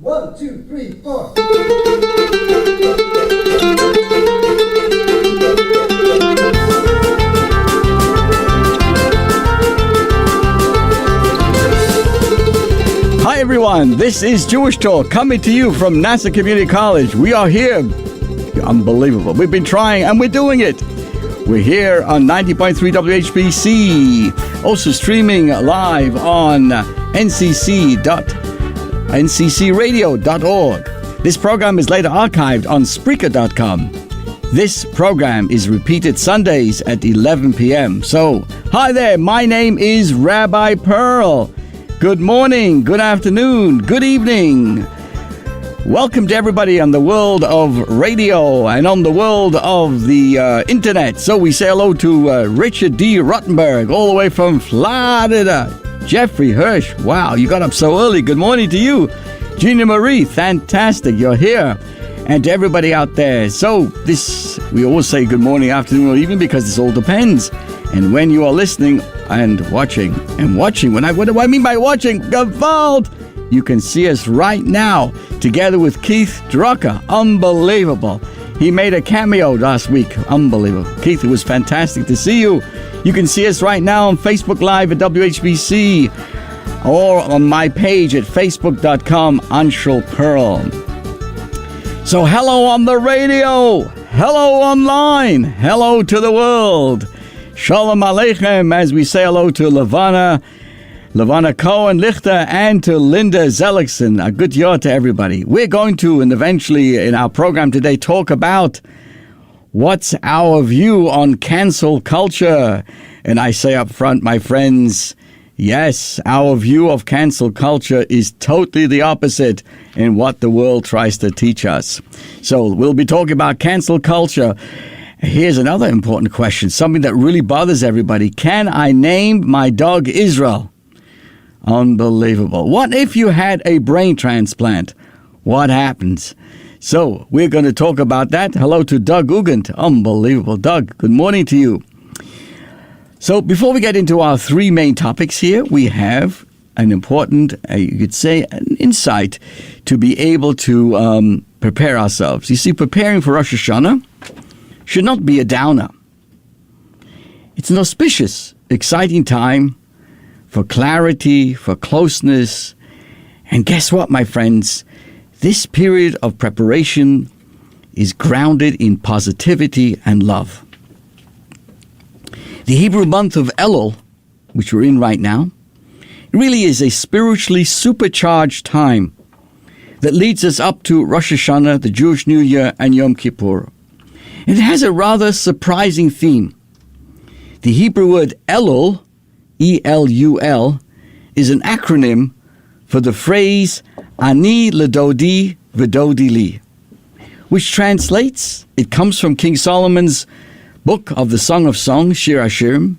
1, 2, 3, 4. Hi everyone, this is Jewish Talk coming to you from Nassau Community College. We are here. Unbelievable. We've been trying and we're doing it. We're here on 90.3 WHPC, also streaming live on nccradio.org. This program is later archived on Spreaker.com. This program is repeated Sundays at 11 p.m. So, hi there, my name is Rabbi Perl. Good morning, good afternoon, good evening. Welcome to everybody on the world of radio and on the world of the internet. So we say hello to Richard D. Rottenberg, all the way from Florida. Jeffrey Hirsch, wow, you got up so early. Good morning to you. Gina Marie, fantastic, you're here. And to everybody out there. So we always say good morning, afternoon, or evening because this all depends. And when you are listening and watching, what do I mean by watching? Gewalt! You can see us right now together with Keith Drucker. Unbelievable. He made a cameo last week. Unbelievable. Keith, it was fantastic to see you. You can see us right now on Facebook Live at WHPC or on my page at facebook.com, Anshul Pearl. So hello on the radio. Hello online. Hello to the world. Shalom Aleichem, as we say hello to Levana Cohen-Lichter, and to Linda Zellickson. A good year to everybody. We're going to, and eventually in our program today, talk about what's our view on cancel culture. And I say up front, my friends, yes, our view of cancel culture is totally the opposite in what the world tries to teach us. So we'll be talking about cancel culture. Here's another important question, something that really bothers everybody. Can I name my dog Israel? Unbelievable. What if you had a brain transplant? What happens? So we're going to talk about that. Hello to Doug Ugent. Unbelievable. Doug, good morning to you. So before we get into our three main topics here, we have an important, you could say, an insight to be able to prepare ourselves. You see, preparing for Rosh Hashanah should not be a downer. It's an auspicious, exciting time for clarity, for closeness. And guess what, my friends? This period of preparation is grounded in positivity and love. The Hebrew month of Elul, which we're in right now, really is a spiritually supercharged time that leads us up to Rosh Hashanah, the Jewish New Year, and Yom Kippur. It has a rather surprising theme. The Hebrew word Elul, E-L-U-L, is an acronym for the phrase Ani ledodi v'dodi li, which translates, it comes from King Solomon's book of the Song of Songs, Shir Hashirim.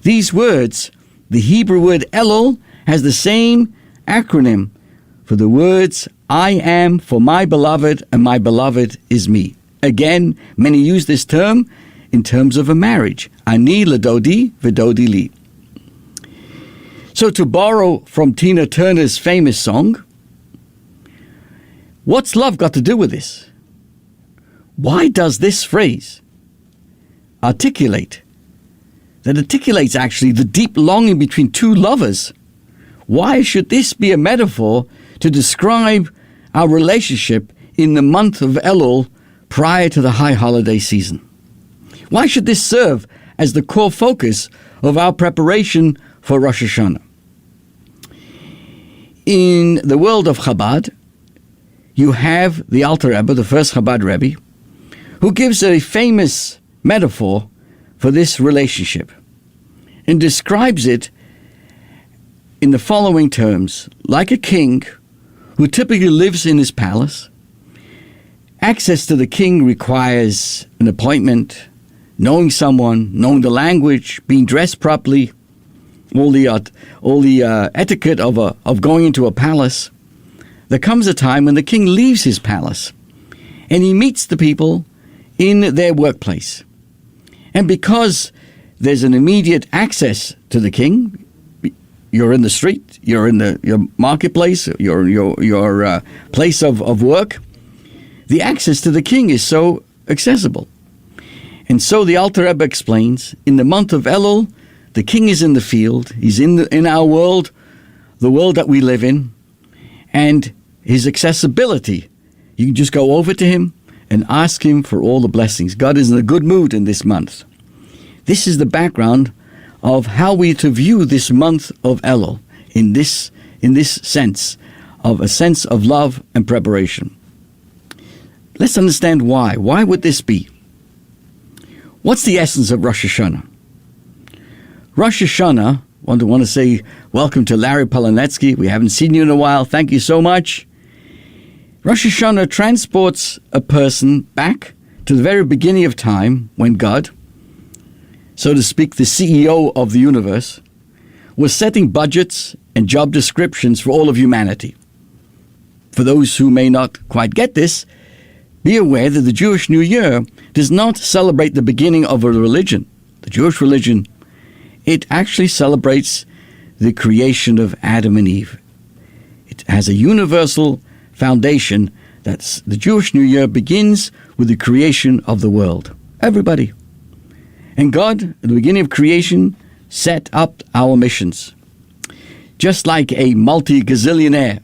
These words, the Hebrew word Elul, has the same acronym for the words I am for my beloved and my beloved is me. Again, many use this term in terms of a marriage. Ani ledodi v'dodi li. So to borrow from Tina Turner's famous song, what's love got to do with this? Why does this phrase articulates actually the deep longing between two lovers? Why should this be a metaphor to describe our relationship in the month of Elul prior to the high holiday season? Why should this serve as the core focus of our preparation for Rosh Hashanah? In the world of Chabad, you have the Alter Rebbe, the first Chabad Rebbe, who gives a famous metaphor for this relationship and describes it in the following terms. Like a king who typically lives in his palace, access to the king requires an appointment, knowing someone, knowing the language, being dressed properly, all the etiquette of going into a palace. There comes a time when the king leaves his palace and he meets the people in their workplace. And because there's an immediate access to the king, you're in the street, you're in your marketplace, your place of work, the access to the king is so accessible. And so the Alter Rebbe explains, in the month of Elul, the king is in the field, he's in our world, the world that we live in, and his accessibility. You can just go over to him and ask him for all the blessings. God is in a good mood in this month. This is the background of how we to view this month of Elul in this sense, of a sense of love and preparation. Let's understand why. Why would this be? What's the essence of Rosh Hashanah? Rosh Hashanah, I want to say welcome to Larry Polonetsky. We haven't seen you in a while. Thank you so much. Rosh Hashanah transports a person back to the very beginning of time when God, so to speak, the CEO of the universe, was setting budgets and job descriptions for all of humanity. For those who may not quite get this, be aware that the Jewish New Year does not celebrate the beginning of a religion, the Jewish religion. It actually celebrates the creation of Adam and Eve. It has a universal foundation that the Jewish New Year begins with the creation of the world. Everybody. And God, at the beginning of creation, set up our missions. Just like a multi-gazillionaire,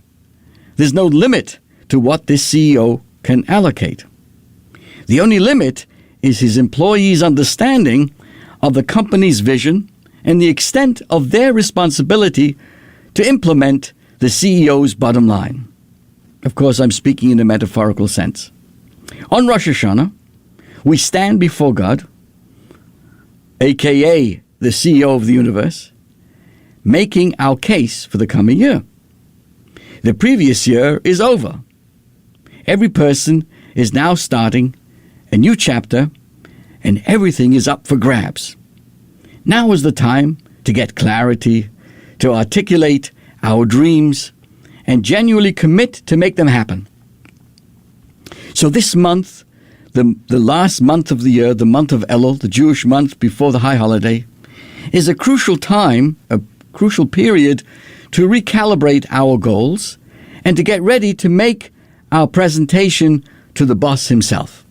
there's no limit to what this CEO can allocate. The only limit is his employees' understanding of the company's vision and the extent of their responsibility to implement the CEO's bottom line. Of course, I'm speaking in a metaphorical sense. On Rosh Hashanah, we stand before God, aka the CEO of the universe, making our case for the coming year. The previous year is over. Every person is now starting a new chapter, and everything is up for grabs. Now is the time to get clarity, to articulate our dreams, and genuinely commit to make them happen. So this month, the last month of the year, the month of Elul, the Jewish month before the high holiday, is a crucial time, a crucial period to recalibrate our goals and to get ready to make our presentation to the boss himself.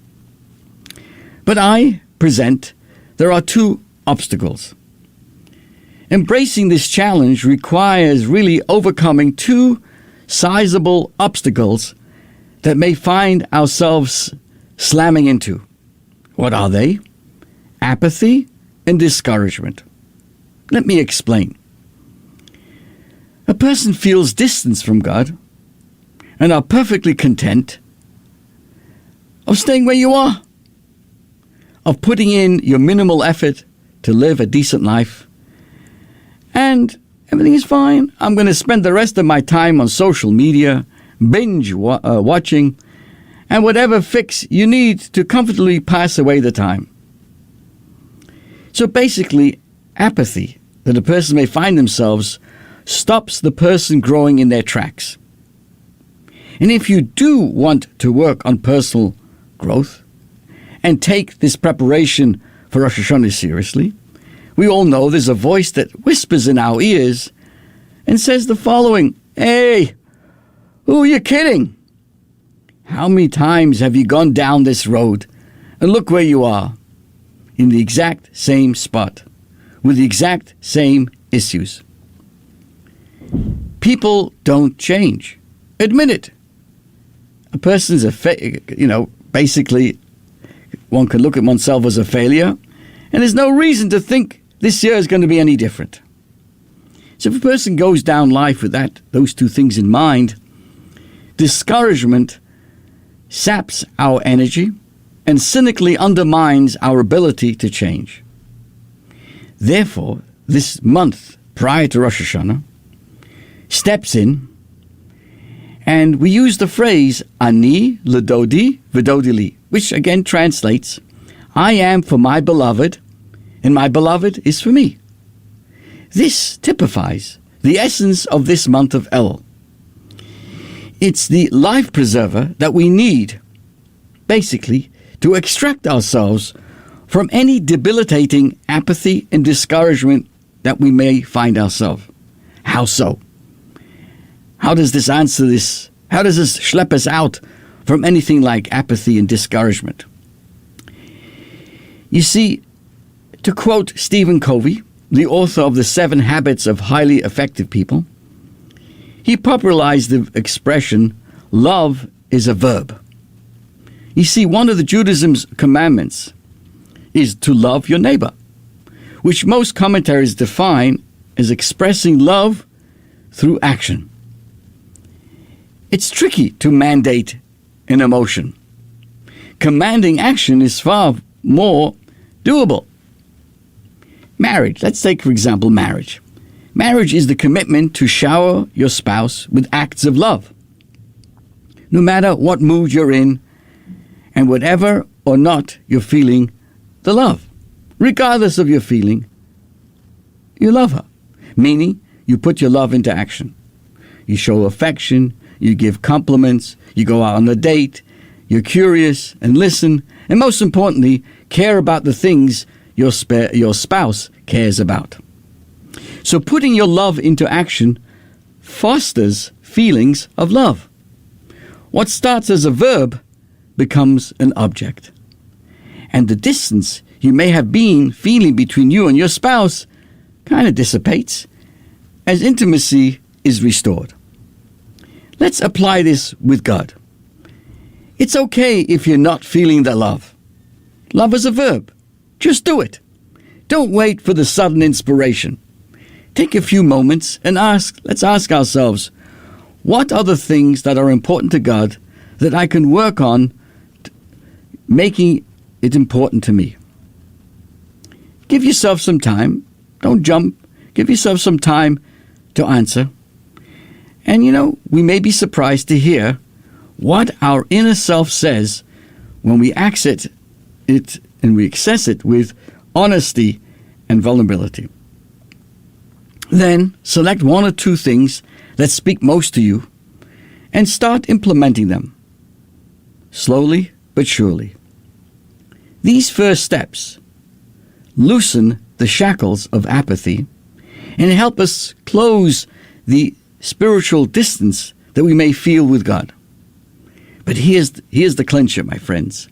But I present there are two obstacles. Embracing this challenge requires really overcoming two sizable obstacles that may find ourselves slamming into. What are they? Apathy and discouragement. Let me explain. A person feels distance from God and are perfectly content of staying where you are, of putting in your minimal effort to live a decent life, and everything is fine. I'm going to spend the rest of my time on social media, binge watching, and whatever fix you need to comfortably pass away the time. So basically, apathy that a person may find themselves stops the person growing in their tracks. And if you do want to work on personal growth and take this preparation for Rosh Hashanah seriously, we all know there's a voice that whispers in our ears and says the following: "Hey, who are you kidding? How many times have you gone down this road? And look where you are, in the exact same spot, with the exact same issues." People don't change. Admit it. A person's basically, one can look at oneself as a failure, and there's no reason to think this year is going to be any different. So if a person goes down life with those two things in mind, discouragement saps our energy and cynically undermines our ability to change. Therefore, this month prior to Rosh Hashanah steps in, and we use the phrase "Ani ledodi v'dodi li," which again translates, "I am for my beloved, and my beloved is for me." This typifies the essence of this month of Elul. It's the life preserver that we need, basically, to extract ourselves from any debilitating apathy and discouragement that we may find ourselves. How so? How does this answer this? How does this schlep us out from anything like apathy and discouragement? You see, to quote Stephen Covey, the author of The 7 Habits of Highly Effective People, he popularized the expression, love is a verb. You see, one of the Judaism's commandments is to love your neighbor, which most commentaries define as expressing love through action. It's tricky to mandate an emotion. Commanding action is far more doable. Marriage. Let's take, for example, marriage. Marriage is the commitment to shower your spouse with acts of love. No matter what mood you're in, and whatever or not you're feeling, the love. Regardless of your feeling, you love her. Meaning, you put your love into action. You show affection, you give compliments, you go out on a date, you're curious and listen, and most importantly, care about the things your spouse cares about. So putting your love into action fosters feelings of love. What starts as a verb becomes an object. And the distance you may have been feeling between you and your spouse kind of dissipates as intimacy is restored. Let's apply this with God. It's okay if you're not feeling the love. Love is a verb. Just do it. Don't wait for the sudden inspiration. Take a few moments and let's ask ourselves, what are the things that are important to God that I can work on making it important to me? Give yourself some time. Don't jump. Give yourself some time to answer. And we may be surprised to hear what our inner self says when we access it and we access it with honesty and vulnerability. Then select one or two things that speak most to you and start implementing them, slowly but surely. These first steps loosen the shackles of apathy and help us close the spiritual distance that we may feel with God. But here's the clincher, my friends.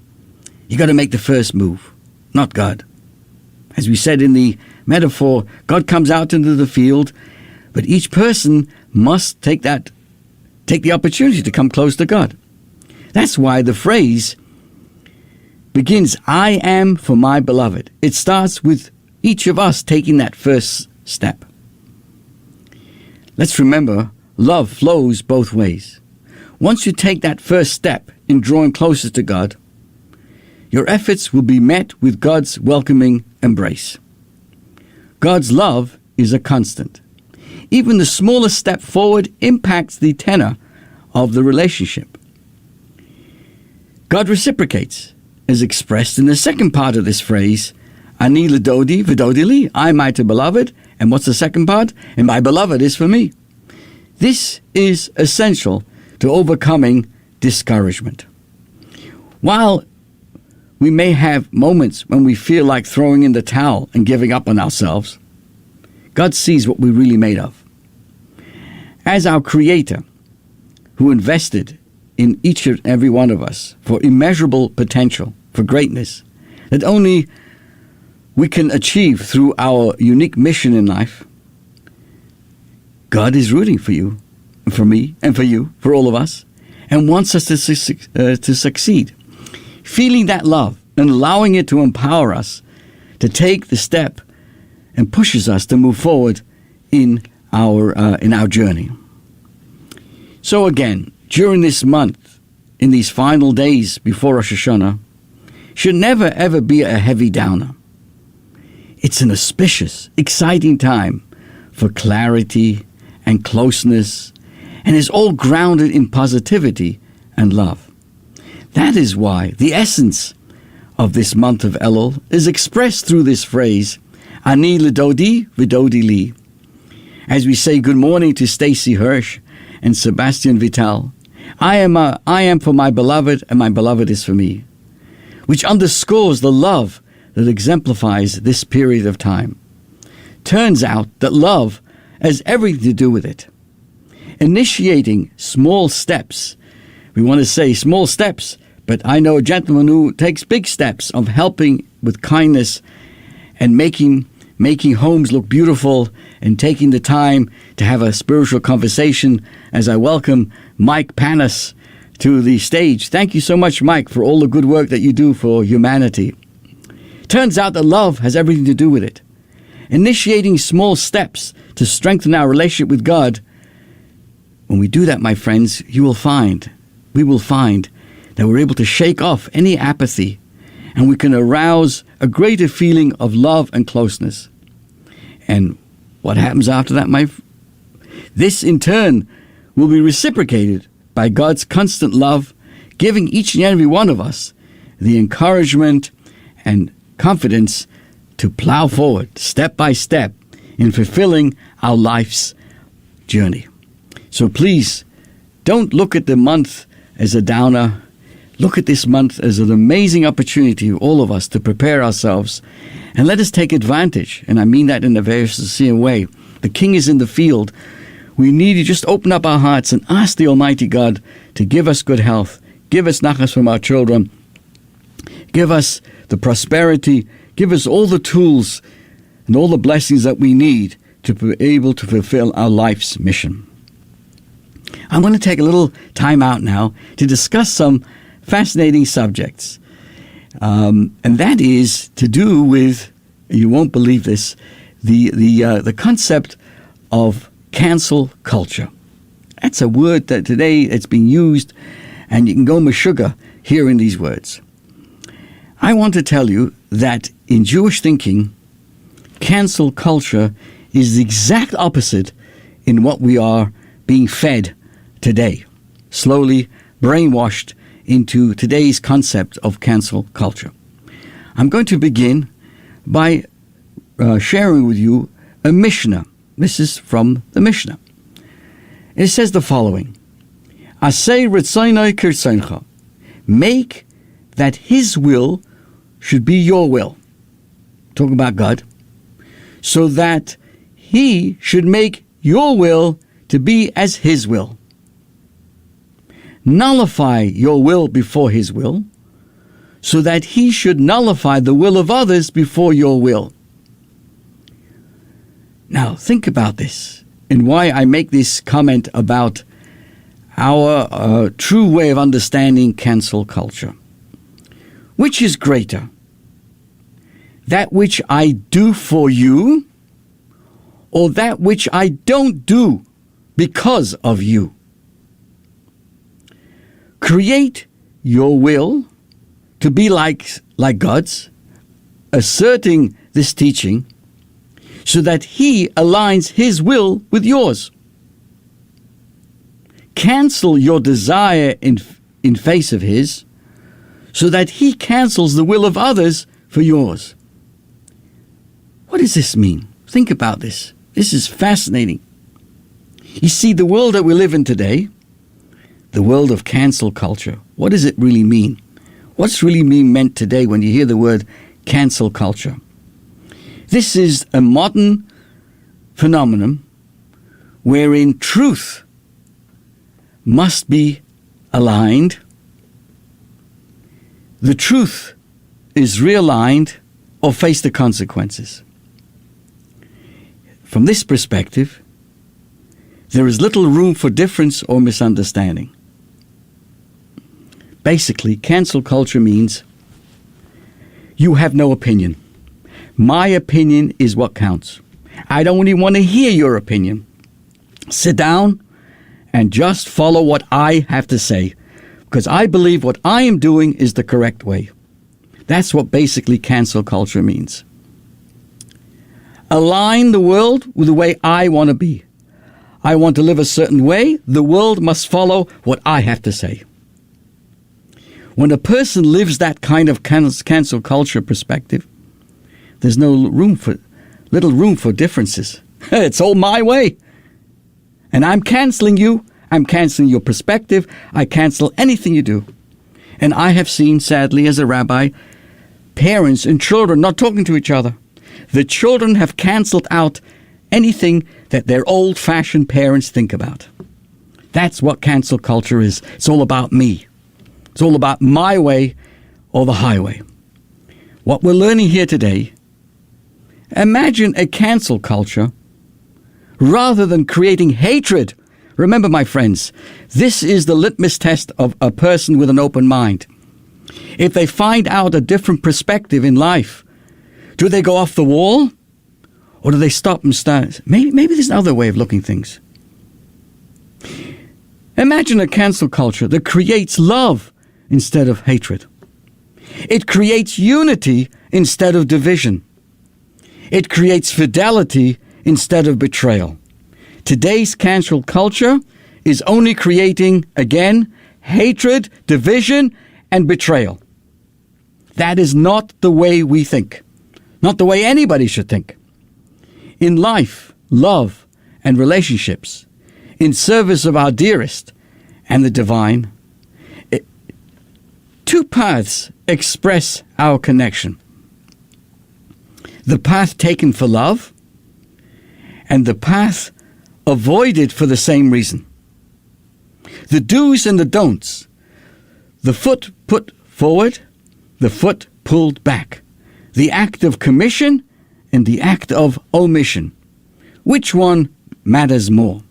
You got to make the first move, not God. As we said in the metaphor, God comes out into the field, but each person must take the opportunity to come close to God. That's why the phrase begins, I am for my beloved. It starts with each of us taking that first step. Let's remember, love flows both ways. Once you take that first step in drawing closer to God, your efforts will be met with God's welcoming embrace. God's love is a constant. Even the smallest step forward impacts the tenor of the relationship. God reciprocates, as expressed in the second part of this phrase, Ani l'dodi v'dodi li. I am my beloved, and what's the second part? And my beloved is for me. This is essential to overcoming discouragement. While we may have moments when we feel like throwing in the towel and giving up on ourselves, God sees what we're really made of. As our Creator, who invested in each and every one of us for immeasurable potential, for greatness, that only we can achieve through our unique mission in life, God is rooting for you, and for me, and for you, for all of us, and wants us to succeed. Feeling that love and allowing it to empower us to take the step and pushes us to move forward in our journey. So again, during this month, in these final days before Rosh Hashanah, should never ever be a heavy downer. It's an auspicious, exciting time for clarity and closeness, and is all grounded in positivity and love. That is why the essence of this month of Elul is expressed through this phrase, Ani l'dodi v'dodi li. As we say good morning to Stacy Hirsch and Sebastian Vital, I am for my beloved, and my beloved is for me, which underscores the love that exemplifies this period of time. Turns out that love has everything to do with it. Initiating small steps. We want to say small steps, but I know a gentleman who takes big steps of helping with kindness and making homes look beautiful and taking the time to have a spiritual conversation as I welcome Mike Panis to the stage. Thank you so much, Mike, for all the good work that you do for humanity. Turns out that love has everything to do with it. Initiating small steps to strengthen our relationship with God. When we do that, my friends, we will find that we're able to shake off any apathy, and we can arouse a greater feeling of love and closeness. And what happens after that, this in turn will be reciprocated by God's constant love, giving each and every one of us the encouragement and confidence to plow forward step by step in fulfilling our life's journey. So please, don't look at the month as a downer. Look at this month as an amazing opportunity for all of us to prepare ourselves, and let us take advantage, and I mean that in a very sincere way. The King is in the field. We need to just open up our hearts and ask the Almighty God to give us good health, give us nachas from our children, give us the prosperity, give us all the tools and all the blessings that we need to be able to fulfill our life's mission. I'm going to take a little time out now to discuss some fascinating subjects. And that is to do with, you won't believe this, the concept of cancel culture. That's a word that today it's being used, and you can go meshuggah hearing these words. I want to tell you that in Jewish thinking, cancel culture is the exact opposite in what we are being fed today, slowly brainwashed into today's concept of cancel culture. I'm going to begin by sharing with you a Mishnah. This is from the Mishnah. It says the following: Asay ritzonai kirtzoncha. Make that his will should be your will. Talking about God. So that he should make your will to be as his will. Nullify your will before his will, so that he should nullify the will of others before your will. Now, think about this, and why I make this comment about our true way of understanding cancel culture. Which is greater? That which I do for you, or that which I don't do because of you? Create your will to be like God's, asserting this teaching so that he aligns his will with yours. Cancel your desire in face of his so that he cancels the will of others for yours. What does this mean? Think about this. This is fascinating. You see, the world that we live in today, the world of cancel culture, what does it really mean? What's really meant today when you hear the word cancel culture? This is a modern phenomenon wherein truth must be aligned. The truth is realigned or face the consequences. From this perspective, there is little room for difference or misunderstanding. Basically, cancel culture means you have no opinion. My opinion is what counts. I don't even want to hear your opinion. Sit down and just follow what I have to say, because I believe what I am doing is the correct way. That's what basically cancel culture means. Align the world with the way I want to be. I want to live a certain way. The world must follow what I have to say. When a person lives that kind of cancel culture perspective, there's little room for differences. It's all my way. And I'm canceling you. I'm canceling your perspective. I cancel anything you do. And I have seen, sadly, as a rabbi, parents and children not talking to each other. The children have canceled out anything that their old-fashioned parents think about. That's what cancel culture is. It's all about me. It's all about my way or the highway. What we're learning here today, imagine a cancel culture rather than creating hatred. Remember, my friends, this is the litmus test of a person with an open mind. If they find out a different perspective in life, do they go off the wall? Or do they stop and start? Maybe there's another way of looking at things. Imagine a cancel culture that creates love instead of hatred. It creates unity instead of division. It creates fidelity instead of betrayal. Today's cancel culture is only creating, again, hatred, division, and betrayal. That is not the way we think. Not the way anybody should think. In life, love, and relationships, in service of our dearest and the divine, two paths express our connection. The path taken for love and the path avoided for the same reason. The do's and the don'ts. The foot put forward, the foot pulled back. The act of commission and the act of omission. Which one matters more?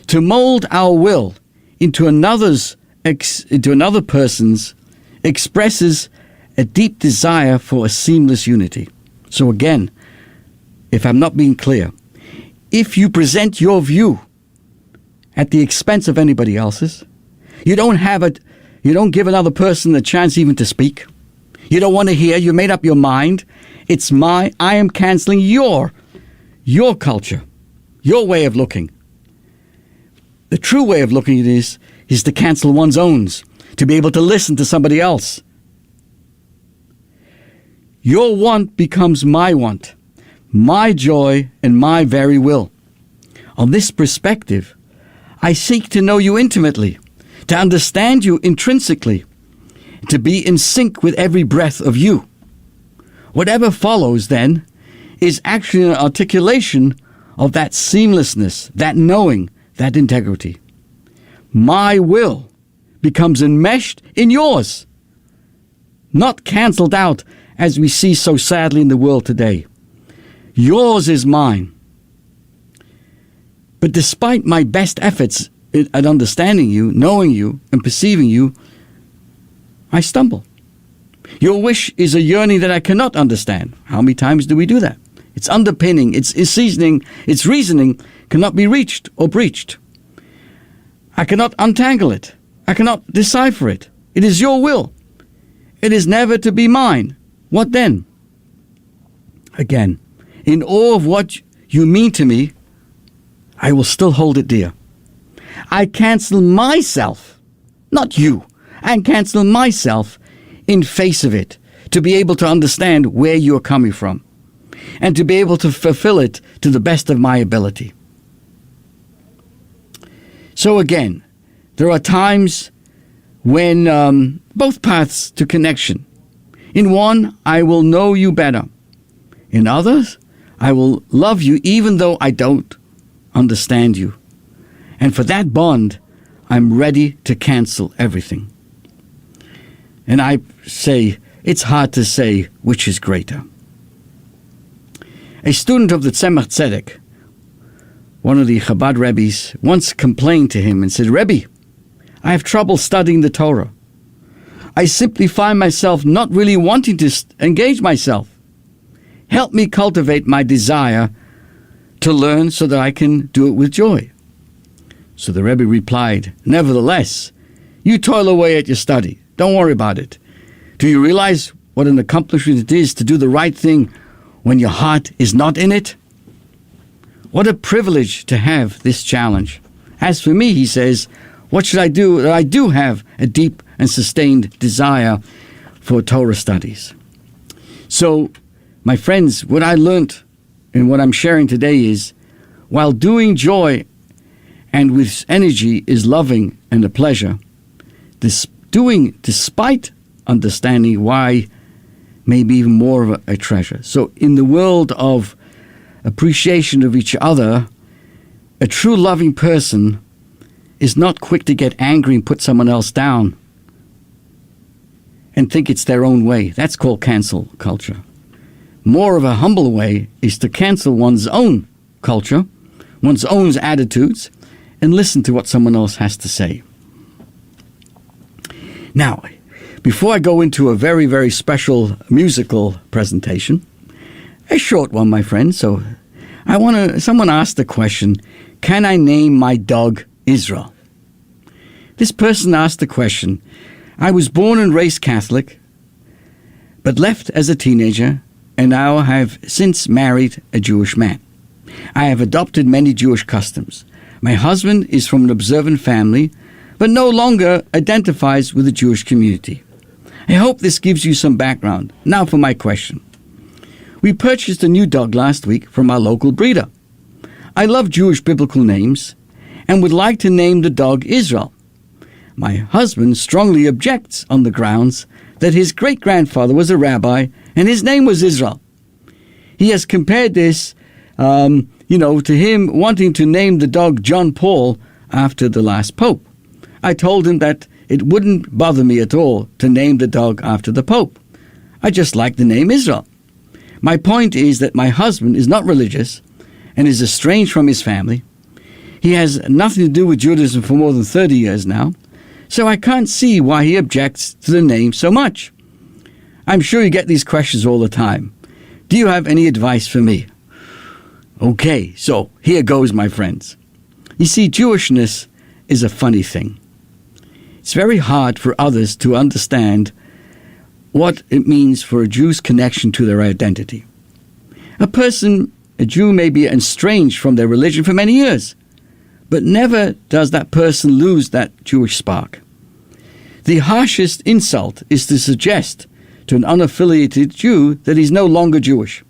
To mold our will into another person's expresses a deep desire for a seamless unity. So again, if I'm not being clear, if you present your view at the expense of anybody else's, you don't give another person a chance even to speak. You don't want to hear, you made up your mind. I am canceling your culture, your way of looking. The true way of looking at it is to cancel one's own, to be able to listen to somebody else. Your want becomes my want, my joy and my very will. On this perspective, I seek to know you intimately, to understand you intrinsically, to be in sync with every breath of you. Whatever follows, then, is actually an articulation of that seamlessness, that knowing, that integrity. My will becomes enmeshed in yours, not canceled out as we see so sadly in the world today. Yours is mine. But despite my best efforts at understanding you, knowing you, and perceiving you, I stumble. Your wish is a yearning that I cannot understand. How many times do we do that? Its underpinning, its seasoning, its reasoning cannot be reached or breached. I cannot untangle it. I cannot decipher it. It is your will. It is never to be mine. What then? Again, in awe of what you mean to me, I will still hold it dear. I cancel myself, not you. I cancel myself in face of it, to be able to understand where you're coming from, and to be able to fulfill it to the best of my ability. So again, there are times when both paths to connection. In one, I will know you better. In others, I will love you even though I don't understand you. And for that bond, I'm ready to cancel everything. And I say, it's hard to say which is greater. A student of the Tzemach Tzedek, one of the Chabad Rebbes, once complained to him and said, Rebbe, I have trouble studying the Torah. I simply find myself not really wanting to engage myself. Help me cultivate my desire to learn so that I can do it with joy. So the Rebbe replied, nevertheless, you toil away at your study. Don't worry about it. Do you realize what an accomplishment it is to do the right thing when your heart is not in it? What a privilege to have this challenge. As for me, he says, what should I do that I do have a deep and sustained desire for Torah studies? So, my friends, what I learned and what I'm sharing today is, while doing joy and with energy is loving and a pleasure, this doing despite understanding why may be even more of a treasure. So in the world of appreciation of each other, a true loving person is not quick to get angry and put someone else down and think it's their own way. That's called cancel culture. More of a humble way is to cancel one's own culture, one's own attitudes, and listen to what someone else has to say. Now, before I go into a very, very special musical presentation, a short one, my friend, so someone asked the question, can I name my dog Israel? This person asked the question, I was born and raised Catholic, but left as a teenager, and now have since married a Jewish man. I have adopted many Jewish customs. My husband is from an observant family, but no longer identifies with the Jewish community. I hope this gives you some background. Now for my question. We purchased a new dog last week from our local breeder. I love Jewish biblical names and would like to name the dog Israel. My husband strongly objects on the grounds that his great-grandfather was a rabbi and his name was Israel. He has compared this, to him wanting to name the dog John Paul after the last pope. I told him that it wouldn't bother me at all to name the dog after the pope. I just like the name Israel. My point is that my husband is not religious and is estranged from his family. He has nothing to do with Judaism for more than 30 years now, so I can't see why he objects to the name so much. I'm sure you get these questions all the time. Do you have any advice for me? Okay, so here goes, my friends. You see, Jewishness is a funny thing. It's very hard for others to understand what it means for a Jew's connection to their identity. A Jew may be estranged from their religion for many years, but never does that person lose that Jewish spark. The harshest insult is to suggest to an unaffiliated Jew that he's no longer Jewish.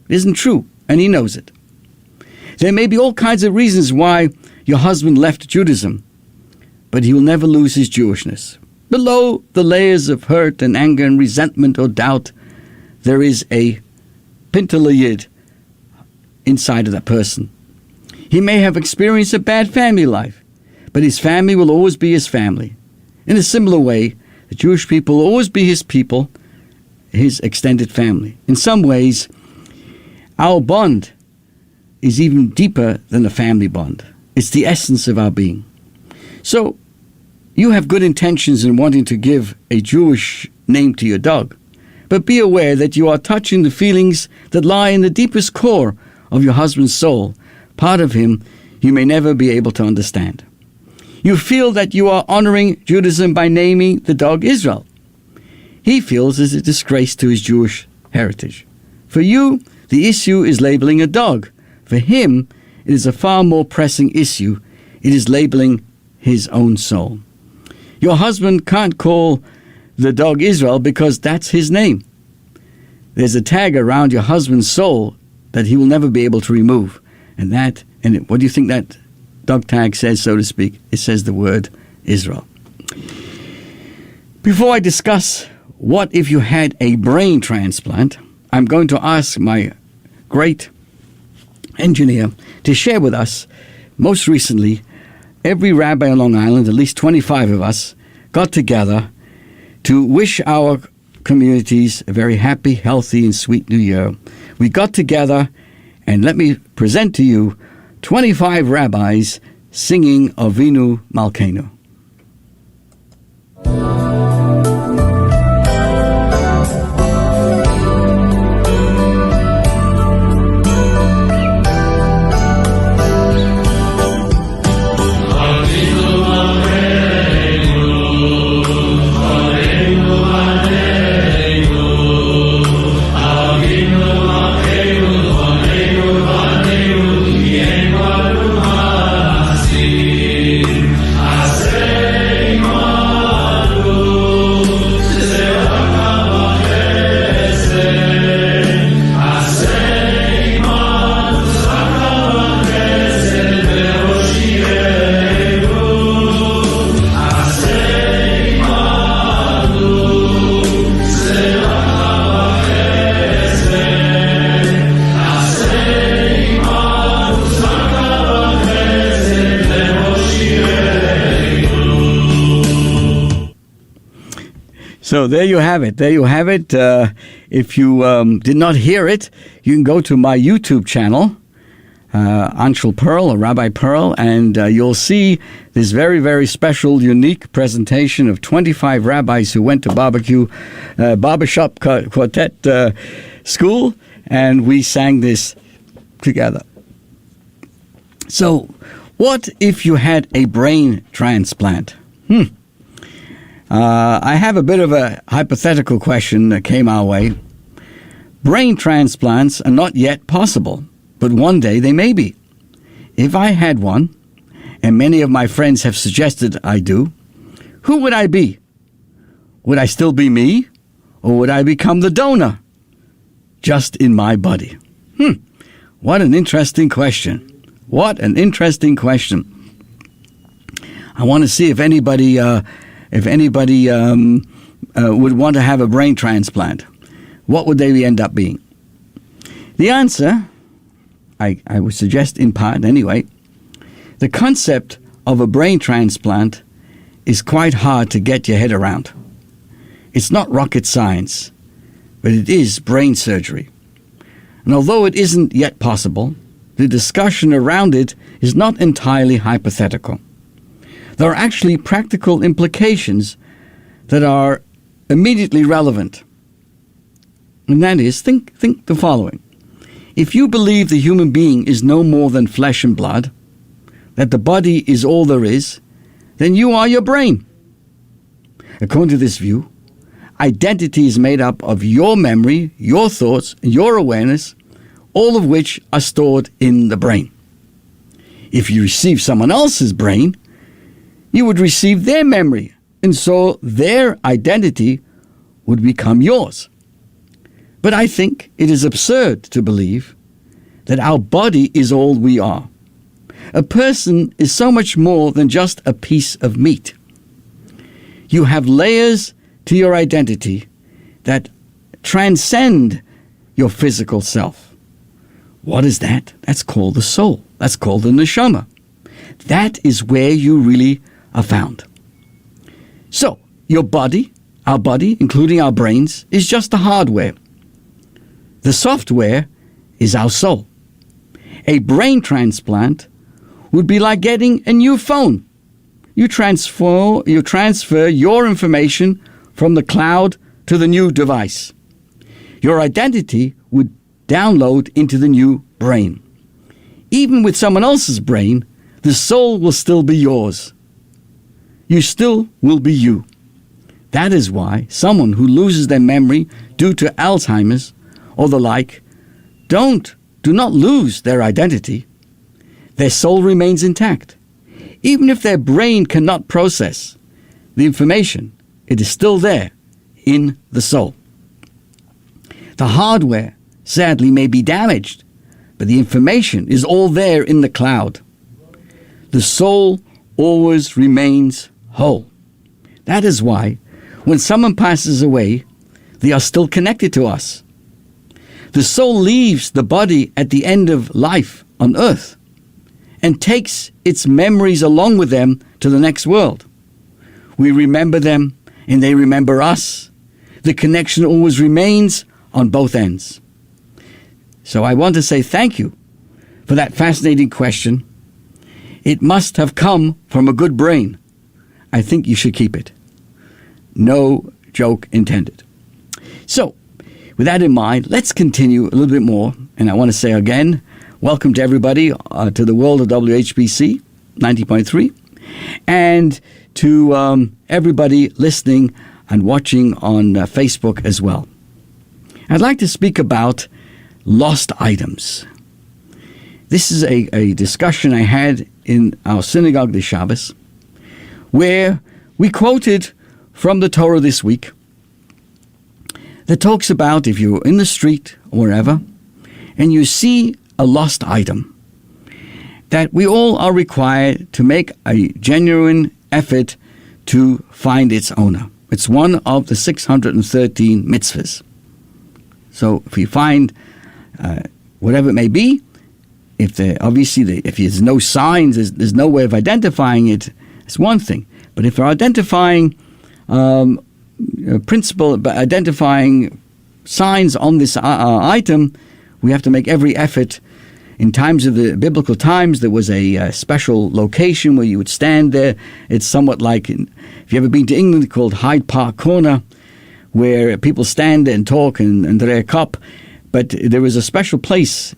It isn't true, and he knows it. There may be all kinds of reasons why your husband left Judaism, but he will never lose his Jewishness. Below the layers of hurt and anger and resentment or doubt, there is a pintalayid inside of that person. He may have experienced a bad family life, but his family will always be his family. In a similar way, the Jewish people will always be his people, his extended family. In some ways, our bond is even deeper than a family bond. It's the essence of our being. So, you have good intentions in wanting to give a Jewish name to your dog, but be aware that you are touching the feelings that lie in the deepest core of your husband's soul, part of him you may never be able to understand. You feel that you are honoring Judaism by naming the dog Israel. He feels it's a disgrace to his Jewish heritage. For you, the issue is labeling a dog. For him, it is a far more pressing issue. It is labeling his own soul. Your husband can't call the dog Israel because that's his name. There's a tag around your husband's soul that he will never be able to remove. What do you think that dog tag says, so to speak? It says the word Israel. Before I discuss what if you had a brain transplant, I'm going to ask my great engineer to share with us, most recently, every rabbi on Long Island, at least 25 of us, got together to wish our communities a very happy, healthy, and sweet New Year. We got together, and let me present to you 25 rabbis singing Avinu Malkeinu. I say So there you have it. There you have it. If you did not hear it, you can go to my YouTube channel, Anshel Perl or Rabbi Perl, and you'll see this very, very special, unique presentation of 25 rabbis who went to barbershop quartet school, and we sang this together. So, what if you had a brain transplant? I have a bit of a hypothetical question that came our way. Brain transplants are not yet possible, but one day they may be. If I had one, and many of my friends have suggested I do, who would I be? Would I still be me, or would I become the donor, just in my body? What an interesting question. What an interesting question. I want to see if anybody would want to have a brain transplant. What would they end up being? The answer, I would suggest in part anyway, the concept of a brain transplant is quite hard to get your head around. It's not rocket science, but it is brain surgery. And although it isn't yet possible, the discussion around it is not entirely hypothetical. There are actually practical implications that are immediately relevant. And that is, think the following. If you believe the human being is no more than flesh and blood, that the body is all there is, then you are your brain. According to this view, identity is made up of your memory, your thoughts, and your awareness, all of which are stored in the brain. If you receive someone else's brain, you would receive their memory, and so their identity would become yours. But I think it is absurd to believe that our body is all we are. A person is so much more than just a piece of meat. You have layers to your identity that transcend your physical self. What is that? That's called the soul. That's called the neshama. That is where you really are found. So, your body, our body, including our brains, is just the hardware. The software is our soul. A brain transplant would be like getting a new phone. You transfer your information from the cloud to the new device. Your identity would download into the new brain. Even with someone else's brain, the soul will still be yours. You still will be you. That is why someone who loses their memory due to Alzheimer's or the like do not lose their identity. Their soul remains intact. Even if their brain cannot process the information, it is still there in the soul. The hardware, sadly, may be damaged, but the information is all there in the cloud. The soul always remains whole. That is why, when someone passes away, they are still connected to us. The soul leaves the body at the end of life on earth and takes its memories along with them to the next world. We remember them and they remember us. The connection always remains on both ends. So I want to say thank you for that fascinating question. It must have come from a good brain. I think you should keep it. No joke intended. So, with that in mind, let's continue a little bit more. And I want to say again, welcome to everybody to the world of WHPC 90.3. And to everybody listening and watching on Facebook as well. I'd like to speak about lost items. This is a discussion I had in our synagogue this Shabbos, where we quoted from the Torah this week that talks about if you're in the street or wherever and you see a lost item, that we all are required to make a genuine effort to find its owner. It's one of the 613 mitzvahs. So if you find whatever it may be, if there's no signs, there's no way of identifying it, it's one thing. But if you're identifying principle by identifying signs on this item, we have to make every effort. In times of the biblical times, there was a special location where you would stand there. It's somewhat like, if you've ever been to England, called Hyde Park Corner, where people stand and talk and drink a cup. But there was a special place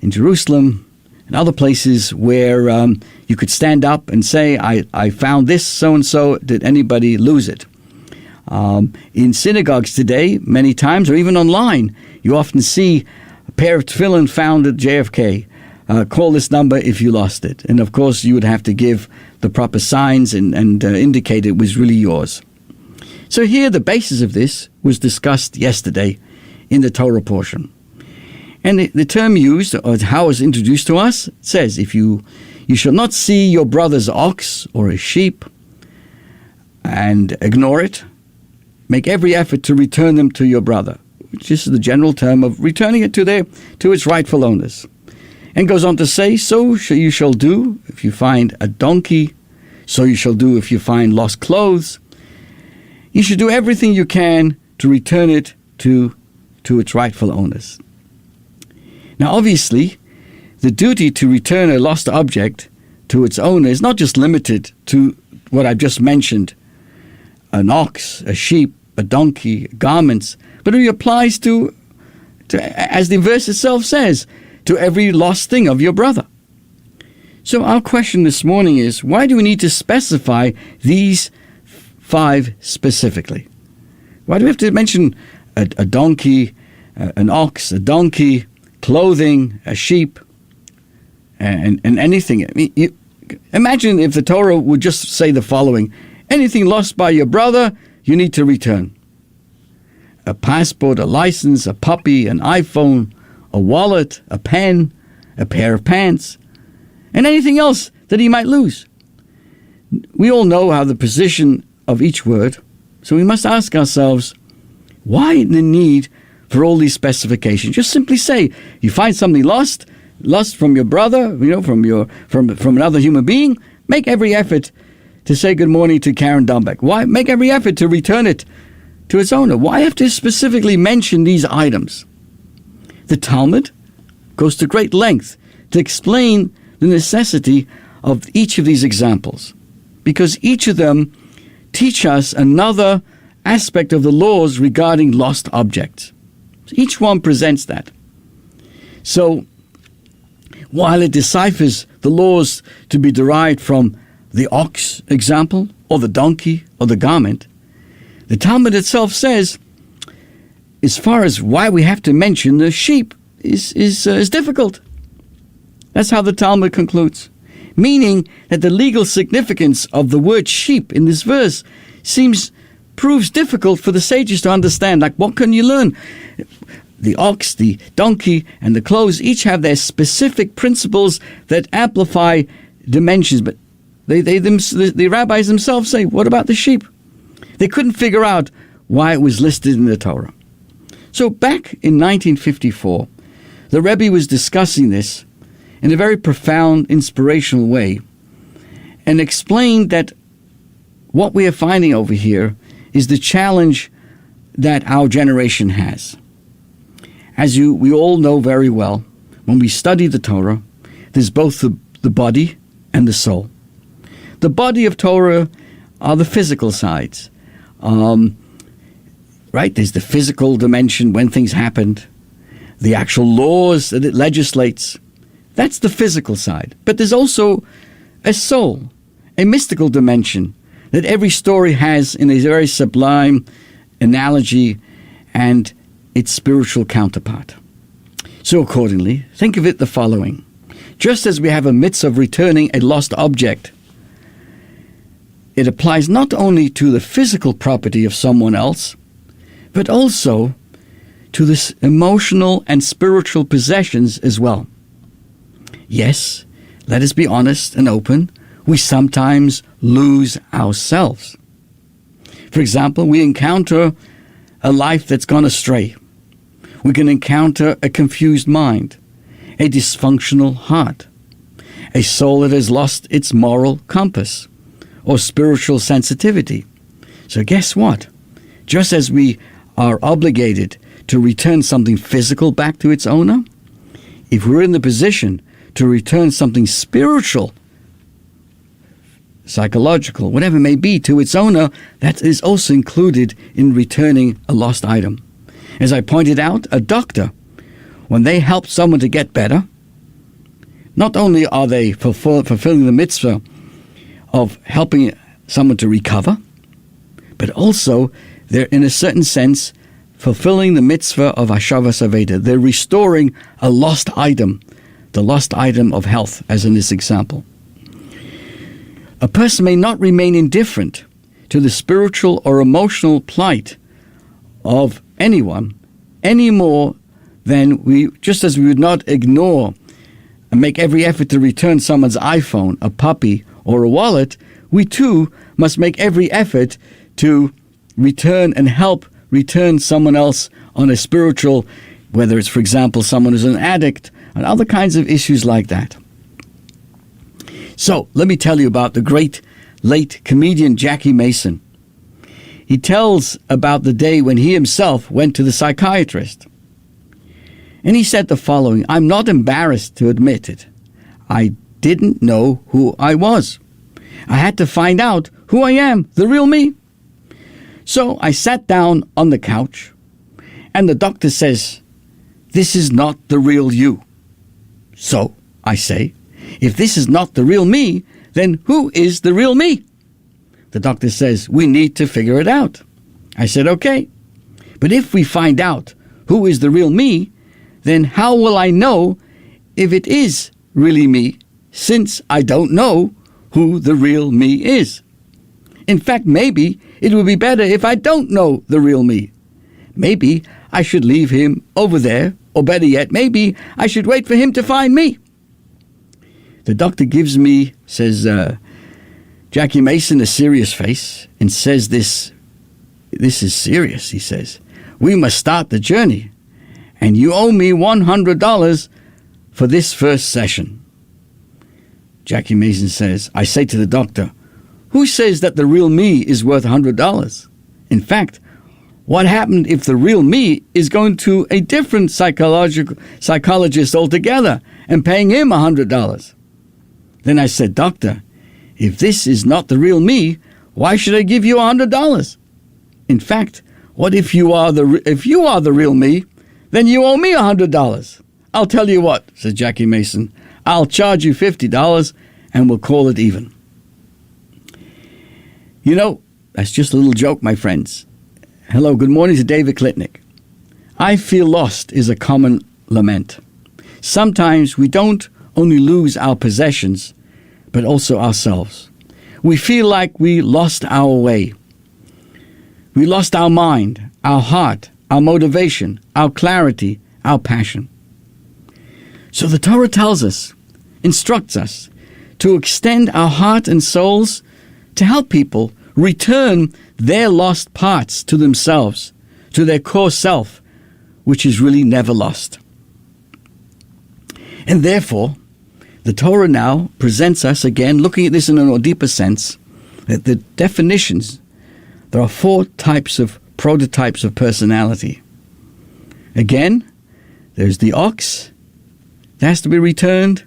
in Jerusalem and other places where you could stand up and say, I found this so-and-so. Did anybody lose it? In synagogues today, many times, or even online, you often see a pair of tefillin found at JFK. Call this number if you lost it. And of course, you would have to give the proper signs and indicate it was really yours. So here, the basis of this was discussed yesterday in the Torah portion. And the term used, or how it was introduced to us, says, if you shall not see your brother's ox or a sheep and ignore it, make every effort to return them to your brother, which is the general term of returning it to its rightful owners. And goes on to say, so you shall do if you find a donkey, so you shall do if you find lost clothes. You should do everything you can to return it to its rightful owners. Now, obviously, the duty to return a lost object to its owner is not just limited to what I've just mentioned, an ox, a sheep, a donkey, garments, but it applies to, as the verse itself says, to every lost thing of your brother. So our question this morning is, why do we need to specify these 5 specifically? Why do we have to mention a donkey, an ox, a donkey, clothing, a sheep, and anything? I mean, imagine if the Torah would just say the following: anything lost by your brother, you need to return. A passport, a license, a puppy, an iPhone, a wallet, a pen, a pair of pants, and anything else that he might lose. We all know how the position of each word, so we must ask ourselves, why the need for all these specifications? Just simply say, you find something lost from your brother, from another human being, make every effort to say good morning to Karen Dumbeck. Why make every effort to return it to its owner? Why have to specifically mention these items? The Talmud goes to great length to explain the necessity of each of these examples, because each of them teach us another aspect of the laws regarding lost objects. Each one presents that. So, while it deciphers the laws to be derived from the ox example, or the donkey, or the garment, the Talmud itself says, as far as why we have to mention the sheep is difficult. That's how the Talmud concludes, meaning that the legal significance of the word sheep in this verse proves difficult for the sages to understand. Like, what can you learn? The ox, the donkey, and the clothes each have their specific principles that amplify dimensions, but the rabbis themselves say, what about the sheep? They couldn't figure out why it was listed in the Torah. So back in 1954, the Rebbe was discussing this in a very profound, inspirational way, and explained that what we are finding over here is the challenge that our generation has. As we all know very well, when we study the Torah, there's both the body and the soul. The body of Torah are the physical sides. Right? There's the physical dimension when things happened, the actual laws that it legislates. That's the physical side. But there's also a soul, a mystical dimension that every story has in a very sublime analogy and its spiritual counterpart. So accordingly, think of it the following. Just as we have a mitzvah of returning a lost object, it applies not only to the physical property of someone else, but also to the emotional and spiritual possessions as well. Yes, let us be honest and open, we sometimes lose ourselves. For example, we encounter a life that's gone astray. We can encounter a confused mind, a dysfunctional heart, a soul that has lost its moral compass or spiritual sensitivity. So guess what? Just as we are obligated to return something physical back to its owner, if we're in the position to return something spiritual, psychological, whatever it may be, to its owner, that is also included in returning a lost item. As I pointed out, a doctor, when they help someone to get better, not only are they fulfilling the mitzvah of helping someone to recover, but also they're, in a certain sense, fulfilling the mitzvah of Hashavas Aveda. They're restoring a lost item, the lost item of health, as in this example. A person may not remain indifferent to the spiritual or emotional plight of anyone any more than just as we would not ignore and make every effort to return someone's iPhone, a puppy, or a wallet, we too must make every effort to return and help return someone else on a spiritual, whether it's, for example, someone who's an addict, and other kinds of issues like that. So, let me tell you about the great late comedian Jackie Mason. He tells about the day when he himself went to the psychiatrist. And he said the following: "I'm not embarrassed to admit it. I didn't know who I was. I had to find out who I am, the real me. So I sat down on the couch, and the doctor says, 'This is not the real you.' So I say, 'If this is not the real me, then who is the real me?' The doctor says, 'We need to figure it out.' I said, 'Okay. But if we find out who is the real me, then how will I know if it is really me, since I don't know who the real me is? In fact, maybe it would be better if I don't know the real me. Maybe I should leave him over there, or better yet, maybe I should wait for him to find me.' The doctor gives me," says Jackie Mason, "a serious face, and says this is serious," he says. "We must start the journey, and you owe me $100 for this first session." Jackie Mason says, I say to the doctor, "Who says that the real me is worth $100? In fact, what happened if the real me is going to a different psychologist altogether and paying him $100? Then I said, "Doctor, if this is not the real me, why should I give you $100? In fact, what if you are the real me, then you owe me $100. I'll tell you what," says Jackie Mason, "I'll charge you $50 and we'll call it even." You know, that's just a little joke, my friends. Hello, good morning to David Klitnick. "I feel lost" is a common lament. Sometimes we don't only lose our possessions, but also ourselves. We feel like we lost our way. We lost our mind, our heart, our motivation, our clarity, our passion. So the Torah tells us, instructs us, to extend our heart and souls to help people return their lost parts to themselves, to their core self, which is really never lost. And therefore, the Torah now presents us again, looking at this in a more deeper sense, that the definitions, there are 4 types of prototypes of personality. Again, there's the ox, that has to be returned.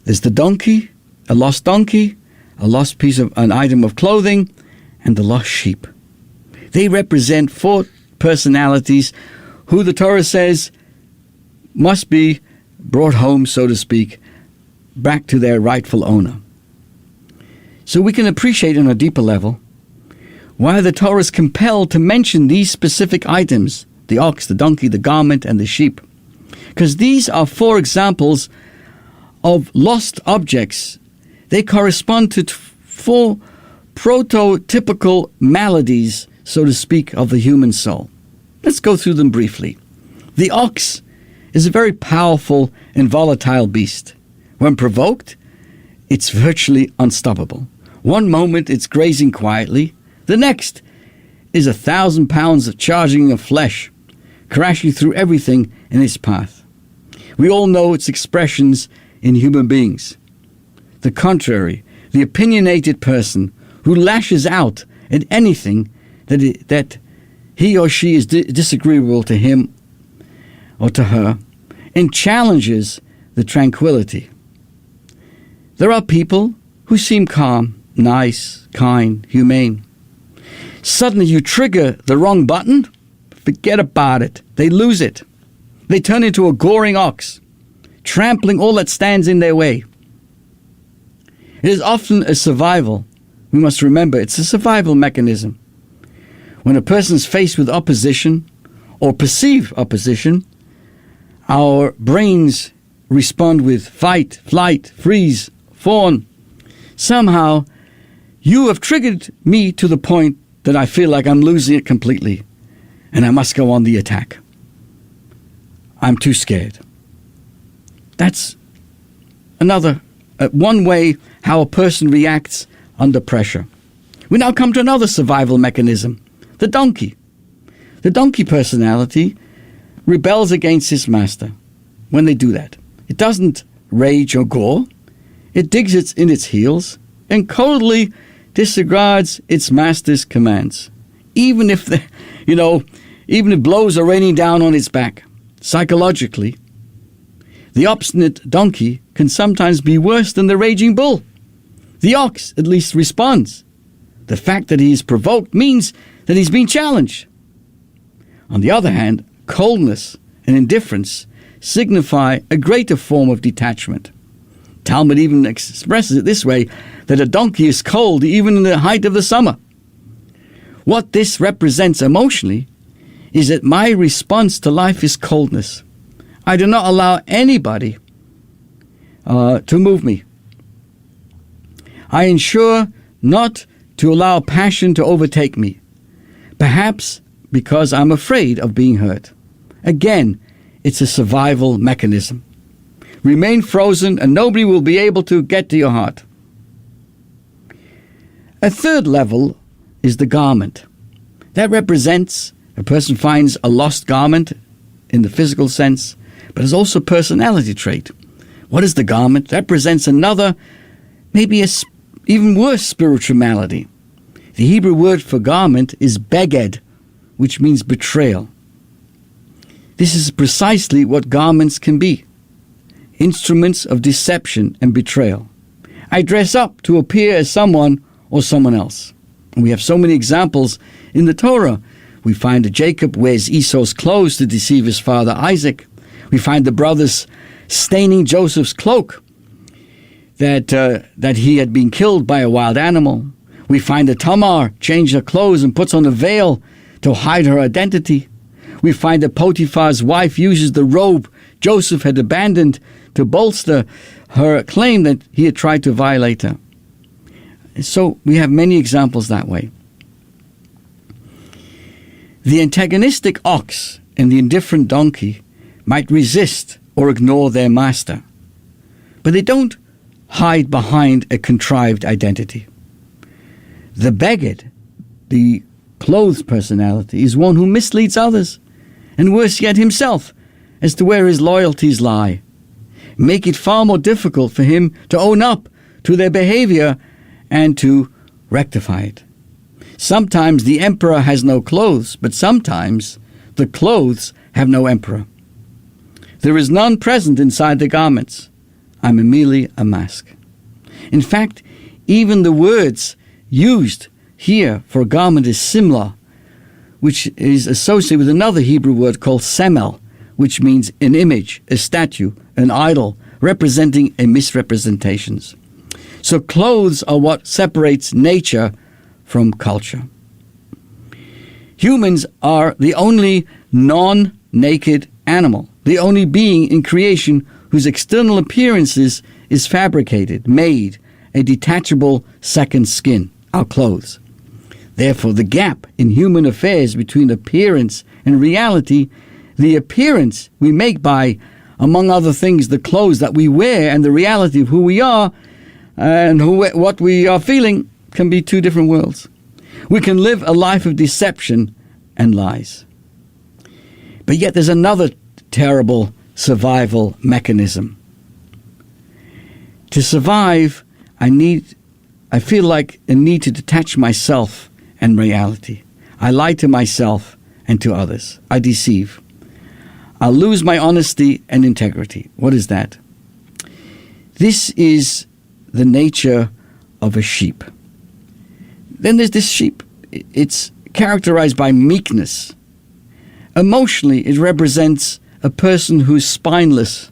There's the donkey, a lost piece of an item of clothing, and the lost sheep. They represent 4 personalities who the Torah says must be brought home, so to speak, back to their rightful owner. So we can appreciate on a deeper level why the Torah is compelled to mention these specific items, the ox, the donkey, the garment, and the sheep. Because these are 4 examples of lost objects. They correspond to 4 prototypical maladies, so to speak, of the human soul. Let's go through them briefly. The ox is a very powerful and volatile beast. When provoked, it's virtually unstoppable. One moment it's grazing quietly, the next is 1,000 pounds of charging of flesh, crashing through everything in its path. We all know its expressions in human beings. The contrary, the opinionated person who lashes out at anything that he or she is disagreeable to him or to her and challenges the tranquility. There are people who seem calm, nice, kind, humane. Suddenly you trigger the wrong button, forget about it. They lose it. They turn into a goring ox, trampling all that stands in their way. It is often a survival. We must remember it's a survival mechanism. When a person is faced with opposition or perceived opposition, our brains respond with fight, flight, freeze, fawn. Somehow, you have triggered me to the point that I feel like I'm losing it completely, and I must go on the attack. I'm too scared. That's one way how a person reacts under pressure. We now come to another survival mechanism, the donkey. The donkey personality rebels against his master when they do that. It doesn't rage or gore. It digs in its heels and coldly disregards its master's commands, even if blows are raining down on its back. Psychologically, the obstinate donkey can sometimes be worse than the raging bull. The ox at least responds. The fact that he is provoked means that he's been challenged. On the other hand, coldness and indifference signify a greater form of detachment. Talmud even expresses it this way, that a donkey is cold even in the height of the summer. What this represents emotionally is that my response to life is coldness. I do not allow anybody to move me. I ensure not to allow passion to overtake me, perhaps because I'm afraid of being hurt. Again, it's a survival mechanism. Remain frozen and nobody will be able to get to your heart. A third level is the garment. That represents a person finds a lost garment in the physical sense, but is also a personality trait. What is the garment? That represents another, maybe even worse spiritual malady. The Hebrew word for garment is beged, which means betrayal. This is precisely what garments can be. Instruments of deception and betrayal. I dress up to appear as someone or someone else. And we have so many examples in the Torah. We find that Jacob wears Esau's clothes to deceive his father Isaac. We find the brothers staining Joseph's cloak that he had been killed by a wild animal. We find that Tamar changed her clothes and puts on a veil to hide her identity. We find that Potiphar's wife uses the robe Joseph had abandoned to bolster her claim that he had tried to violate her. So we have many examples that way. The antagonistic ox and the indifferent donkey might resist or ignore their master, but they don't hide behind a contrived identity. The beged, the clothed personality, is one who misleads others, and worse yet himself, as to where his loyalties lie. Make it far more difficult for him to own up to their behavior and to rectify it. Sometimes the emperor has no clothes, but sometimes the clothes have no emperor. There is none present inside the garments. I'm merely a mask. In fact, even the words used here for a garment is similar, which is associated with another Hebrew word called semel, which means an image, a statue, an idol, representing a misrepresentations. So clothes are what separates nature from culture. Humans are the only non-naked animal, the only being in creation whose external appearances is fabricated, made, a detachable second skin, our clothes. Therefore, the gap in human affairs between appearance and reality, the appearance we make by, among other things, the clothes that we wear, and the reality of who we are and what we are feeling, can be two different worlds. We can live a life of deception and lies. But yet there's another terrible survival mechanism. To survive, I feel like a need to detach myself and reality. I lie to myself and to others. I deceive. I'll lose my honesty and integrity. What is that? This is the nature of a sheep. Then there's this sheep. It's characterized by meekness. Emotionally, it represents a person who's spineless.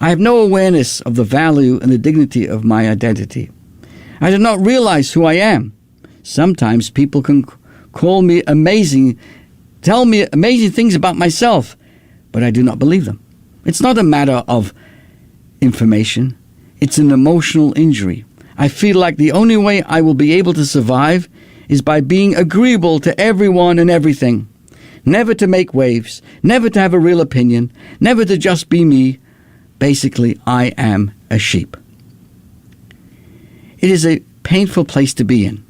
I have no awareness of the value and the dignity of my identity. I do not realize who I am. Sometimes people can call me amazing, tell me amazing things about myself, but I do not believe them. It's not a matter of information. It's an emotional injury. I feel like the only way I will be able to survive is by being agreeable to everyone and everything. Never to make waves, never to have a real opinion, never to just be me. Basically, I am a sheep. It is a painful place to be in.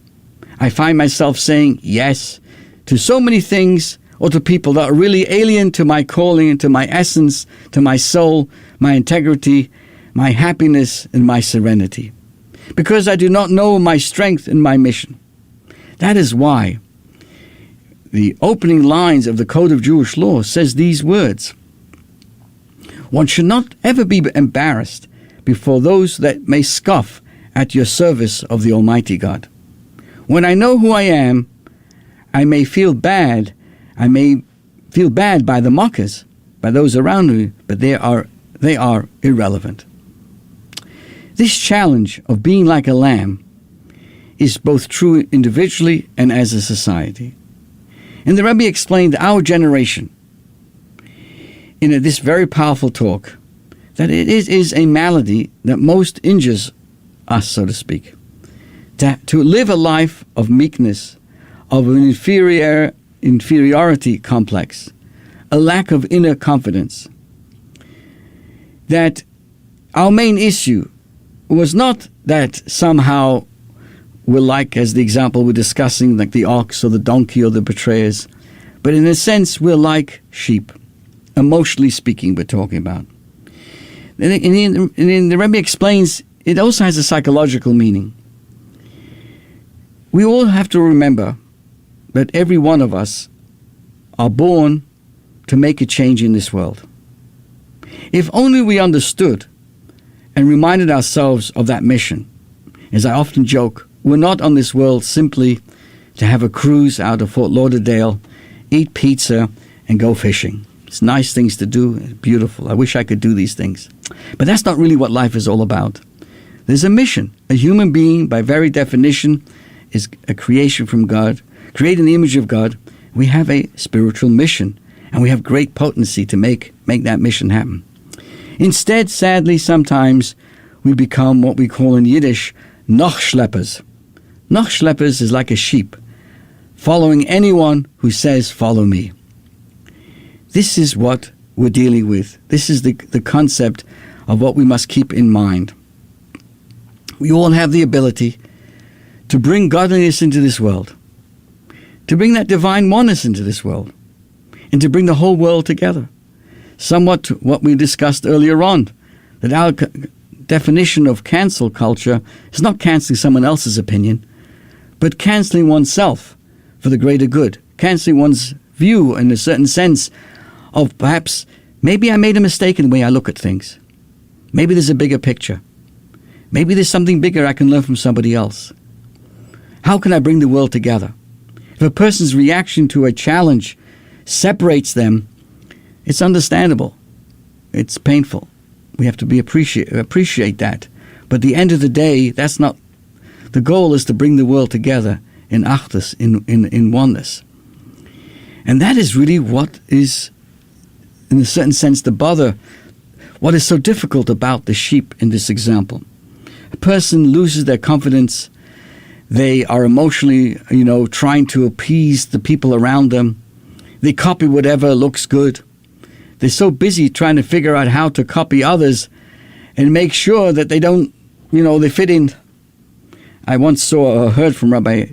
I find myself saying yes to so many things or to people that are really alien to my calling and to my essence, to my soul, my integrity, my happiness, and my serenity. Because I do not know my strength and my mission. That is why the opening lines of the Code of Jewish Law says these words. One should not ever be embarrassed before those that may scoff at your service of the Almighty God. When I know who I am, I may feel bad. I may feel bad by the mockers, by those around me, but they are irrelevant. This challenge of being like a lamb is both true individually and as a society. And the Rebbe explained our generation in this very powerful talk that it is a malady that most injures us, so to speak. To live a life of meekness, of an inferiority complex, a lack of inner confidence. That our main issue was not that somehow we're like, as the example we're discussing, like the ox or the donkey or the betrayers, but in a sense we're like sheep. Emotionally speaking, we're talking about. And the Rebbe explains it also has a psychological meaning. We all have to remember that every one of us are born to make a change in this world. If only we understood and reminded ourselves of that mission. As I often joke, we're not on this world simply to have a cruise out of Fort Lauderdale, eat pizza, and go fishing. It's nice things to do, it's beautiful. I wish I could do these things. But that's not really what life is all about. There's a mission. A human being, by very definition, is a creation from God, created in the image of God. We have a spiritual mission, and we have great potency to make that mission happen. Instead, sadly, sometimes we become what we call in Yiddish, Nachschleppers. Nachschleppers is like a sheep, following anyone who says, follow me. This is what we're dealing with. This is the concept of what we must keep in mind. We all have the ability to bring godliness into this world, to bring that divine oneness into this world, and to bring the whole world together. Somewhat to what we discussed earlier on, that our definition of cancel culture is not canceling someone else's opinion, but canceling oneself for the greater good, canceling one's view in a certain sense of perhaps, maybe I made a mistake in the way I look at things. Maybe there's a bigger picture. Maybe there's something bigger I can learn from somebody else. How can I bring the world together? If a person's reaction to a challenge separates them, it's understandable. It's painful. We have to appreciate that. But at the end of the day, that's not... The goal is to bring the world together in achdus, in oneness. And that is really what is, in a certain sense, what is so difficult about the sheep in this example. A person loses their confidence. They are emotionally, trying to appease the people around them. They copy whatever looks good. They're so busy trying to figure out how to copy others and make sure that they don't, they fit in. I once heard from Rabbi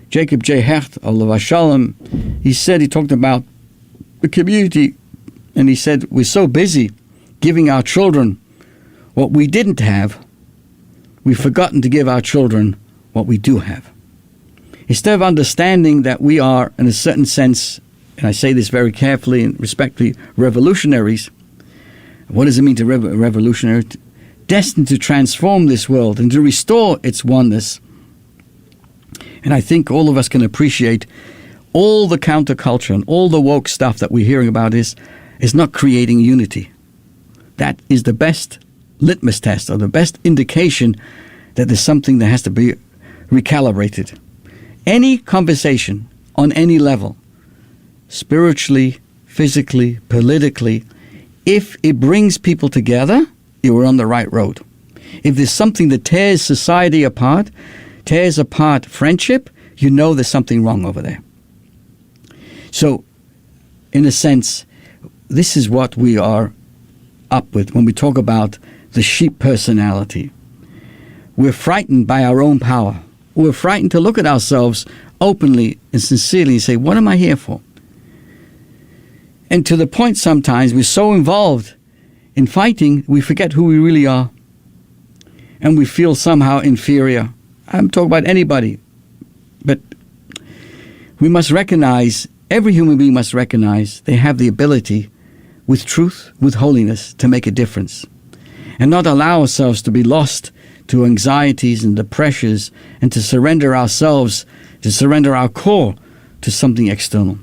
Jacob J. Hecht, Alav Shalom. He talked about the community, and he said, we're so busy giving our children what we didn't have, we've forgotten to give our children what we do have. Instead of understanding that we are, in a certain sense, and I say this very carefully and respectfully, revolutionaries. What does it mean to revolutionary? Destined to transform this world and to restore its oneness. And I think all of us can appreciate all the counterculture and all the woke stuff that we're hearing about is not creating unity. That is the best litmus test or the best indication that there's something that has to be recalibrated. Any conversation on any level, spiritually, physically, politically, if it brings people together, you are on the right road. If there's something that tears society apart, tears apart friendship, you know there's something wrong over there. So, in a sense, this is what we are up with when we talk about the sheep personality. We're frightened by our own power. We're frightened to look at ourselves openly and sincerely and say, what am I here for? And to the point sometimes we're so involved in fighting, we forget who we really are. And we feel somehow inferior. I'm talking about anybody. But we must recognize, every human being must recognize they have the ability with truth, with holiness, to make a difference. And not allow ourselves to be lost to anxieties and the pressures and to surrender ourselves, to surrender our core to something external.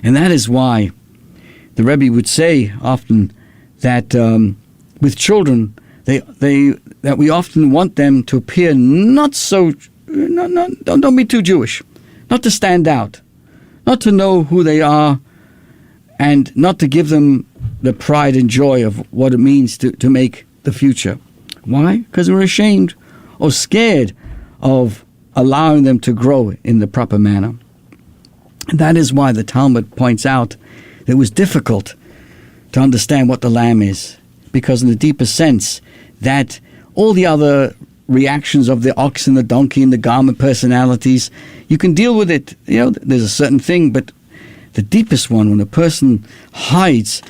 And that is why the Rebbe would say often that with children, that we often want them to appear don't be too Jewish, not to stand out, not to know who they are, and not to give them the pride and joy of what it means to make the future. Why? Because we're ashamed or scared of allowing them to grow in the proper manner. And that is why the Talmud points out that it was difficult to understand what the lamb is, because in the deeper sense that all the other reactions of the ox and the donkey and the garment personalities, you can deal with it. There's a certain thing, but the deepest one, when a person hides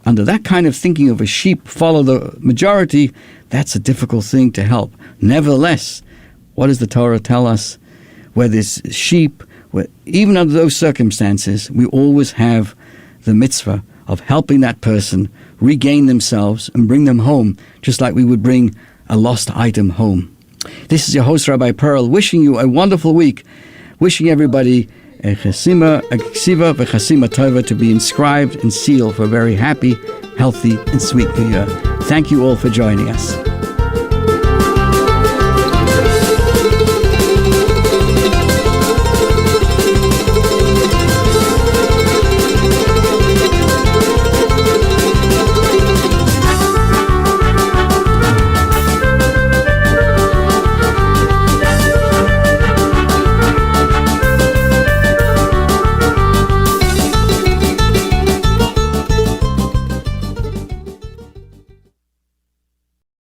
under that kind of thinking of a sheep follow the majority, that's a difficult thing to help. Nevertheless, what does the Torah tell us? Where there's sheep, even under those circumstances, we always have the mitzvah of helping that person regain themselves and bring them home, just like we would bring a lost item home. This is your host, Rabbi Perl, wishing you a wonderful week, wishing everybody a ksiva v'chasima tova to be inscribed and sealed for a very happy, healthy, and sweet new year. Thank you all for joining us.